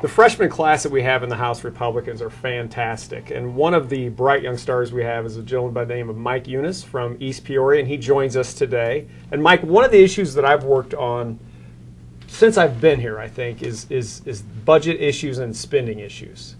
The freshman class that we have in the House Republicans are fantastic, and one of the bright young stars we have is a gentleman by the name of Mike Unes from East Peoria, and he joins us today. And Mike, one of the issues that I've worked on since I've been here, I think, is budget issues and spending issues.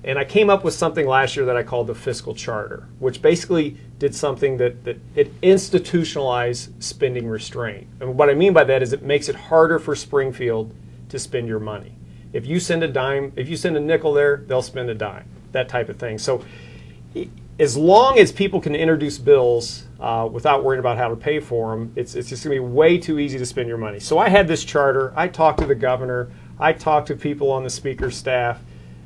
And I came up with something last year that I called the fiscal charter, which basically did something that it institutionalized spending restraint. And what I mean by that is it makes it harder for Springfield to spend your money. If you send a dime, if you send a nickel there, they'll spend a dime, that type of thing. So as long as people can introduce bills without worrying about how to pay for them, it's just going to be way too easy to spend your money. So I had this charter. I talked to the governor. I talked to people on the speaker's staff.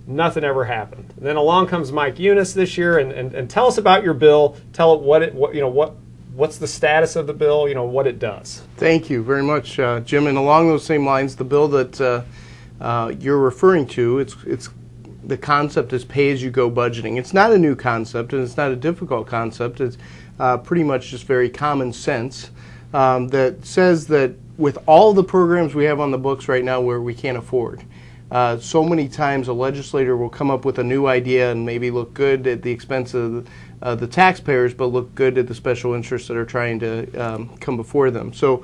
Nothing ever happened. And then along comes Mike Unes this year, and tell us about your bill. Tell it what's the status of the bill. What it does. Thank you very much, Jim. And along those same lines, the bill that you're referring to, it's the concept is pay-as-you-go budgeting. It's not a new concept, and it's not a difficult concept. It's pretty much just very common sense that says that with all the programs we have on the books right now where we can't afford, so many times a legislator will come up with a new idea and maybe look good at the expense of the taxpayers, but look good at the special interests that are trying to come before them. So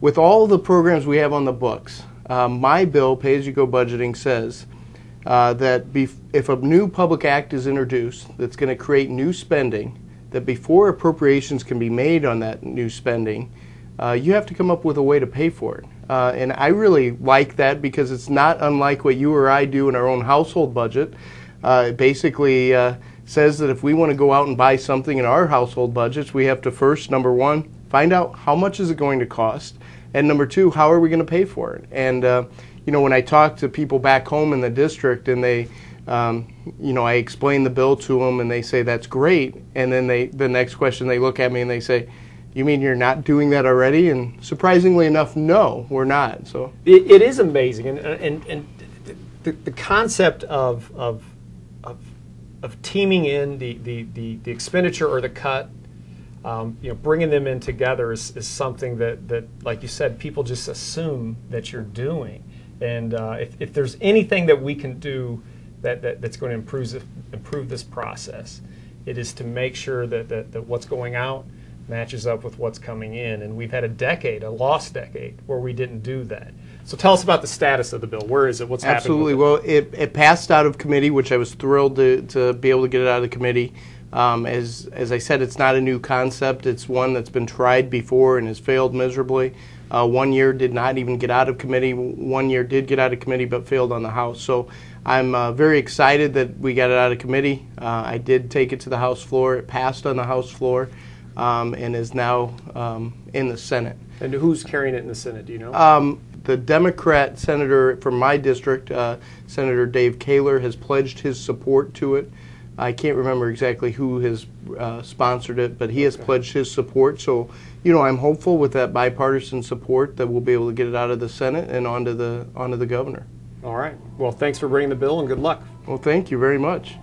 with all the programs we have on the books, my bill, Pay-as-you-go budgeting, says that if a new public act is introduced that's going to create new spending, that before appropriations can be made on that new spending, you have to come up with a way to pay for it. And I really like that because it's not unlike what you or I do in our own household budget. It basically says that if we want to go out and buy something in our household budgets, we have to first, number one, find out how much is it going to cost, and number two, how are we going to pay for it? And when I talk to people back home in the district, and they, I explain the bill to them, and they say that's great, and then the next question they look at me and they say, "You mean you're not doing that already?" And surprisingly enough, no, we're not. So it is amazing, and the concept of teaming in the expenditure or the cut, bringing them in together is something that, like you said, people just assume that you're doing. And if there's anything that we can do that's going to improve this process, it is to make sure that what's going out matches up with what's coming in. And we've had a lost decade, where we didn't do that. So tell us about the status of the bill. Where is it? What's Absolutely. happening with it? Well, it passed out of committee, which I was thrilled to be able to get it out of committee. As I said, it's not a new concept. It's one that's been tried before and has failed miserably. 1 year did not even get out of committee. 1 year did get out of committee but failed on the House. So I'm very excited that we got it out of committee. I did take it to the House floor. It passed on the House floor and is now in the Senate. And who's carrying it in the Senate, do you know? The Democrat senator from my district, Senator Dave Kaler, has pledged his support to it. I can't remember exactly who has sponsored it, but he has pledged his support. So, I'm hopeful with that bipartisan support that we'll be able to get it out of the Senate and onto the governor. All right. Well, thanks for bringing the bill, and good luck. Well, thank you very much.